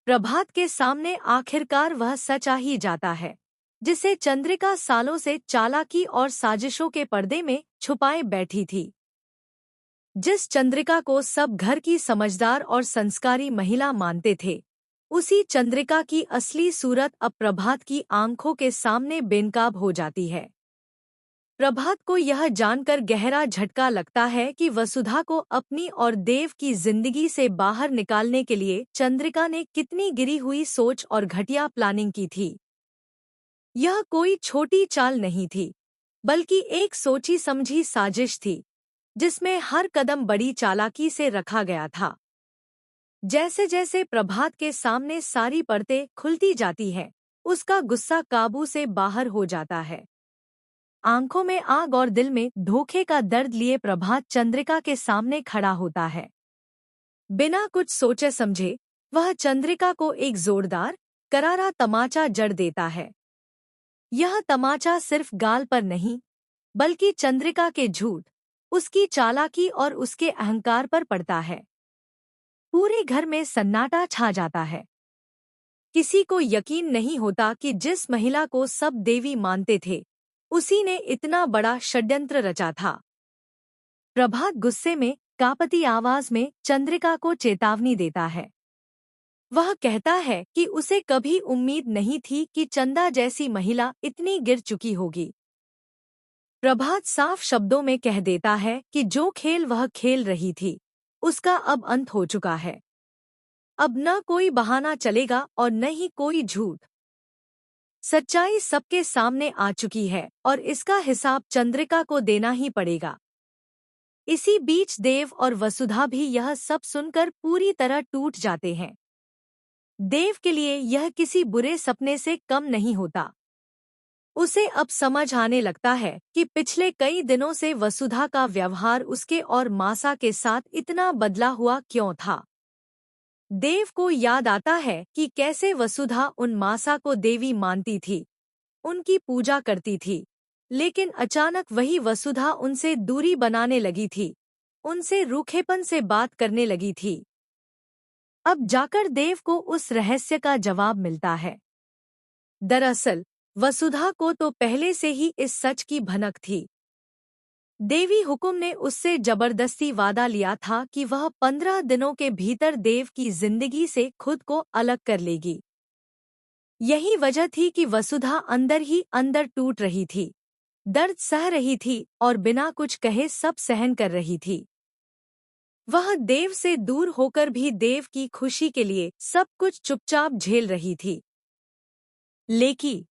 प्रभात के सामने आखिरकार वह सच आ ही जाता है, जिसे चंद्रिका सालों से चालाकी और साजिशों के पर्दे में छुपाए बैठी थी। जिस चंद्रिका को सब घर की समझदार और संस्कारी महिला मानते थे, उसी चंद्रिका की असली सूरत अब प्रभात की आंखों के सामने बेनकाब हो जाती है। प्रभात को यह जानकर गहरा झटका लगता है कि वसुधा को अपनी और देव की जिंदगी से बाहर निकालने के लिए चंद्रिका ने कितनी गिरी हुई सोच और घटिया प्लानिंग की थी। यह कोई छोटी चाल नहीं थी, बल्कि एक सोची समझी साजिश थी, जिसमें हर कदम बड़ी चालाकी से रखा गया था। जैसे जैसे प्रभात के सामने सारी परतें खुलती जाती है, उसका गुस्सा काबू से बाहर हो जाता है। आंखों में आग और दिल में धोखे का दर्द लिए प्रभात चंद्रिका के सामने खड़ा होता है। बिना कुछ सोचे समझे वह चंद्रिका को एक जोरदार, करारा तमाचा जड़ देता है। यह तमाचा सिर्फ गाल पर नहीं, बल्कि चंद्रिका के झूठ, उसकी चालाकी और उसके अहंकार पर पड़ता है। पूरे घर में सन्नाटा छा जाता है। किसी को यकीन नहीं होता कि जिस महिला को सब देवी मानते थे, उसी ने इतना बड़ा षड्यंत्र रचा था। प्रभात गुस्से में कांपती आवाज में चंद्रिका को चेतावनी देता है। वह कहता है कि उसे कभी उम्मीद नहीं थी कि चंदा जैसी महिला इतनी गिर चुकी होगी। प्रभात साफ शब्दों में कह देता है कि जो खेल वह खेल रही थी, उसका अब अंत हो चुका है। अब न कोई बहाना चलेगा और न ही कोई झूठ। सच्चाई सबके सामने आ चुकी है और इसका हिसाब चंद्रिका को देना ही पड़ेगा। इसी बीच देव और वसुधा भी यह सब सुनकर पूरी तरह टूट जाते हैं। देव के लिए यह किसी बुरे सपने से कम नहीं होता। उसे अब समझ आने लगता है कि पिछले कई दिनों से वसुधा का व्यवहार उसके और मासा के साथ इतना बदला हुआ क्यों था। देव को याद आता है कि कैसे वसुधा उन मासा को देवी मानती थी, उनकी पूजा करती थी, लेकिन अचानक वही वसुधा उनसे दूरी बनाने लगी थी, उनसे रूखेपन से बात करने लगी थी। अब जाकर देव को उस रहस्य का जवाब मिलता है। दरअसल वसुधा को तो पहले से ही इस सच की भनक थी। देवी हुकुम ने उससे जबरदस्ती वादा लिया था कि वह 15 दिनों के भीतर देव की जिंदगी से खुद को अलग कर लेगी। यही वजह थी कि वसुधा अंदर ही अंदर टूट रही थी, दर्द सह रही थी और बिना कुछ कहे सब सहन कर रही थी। वह देव से दूर होकर भी देव की खुशी के लिए सब कुछ चुपचाप झेल रही थी। लेकिन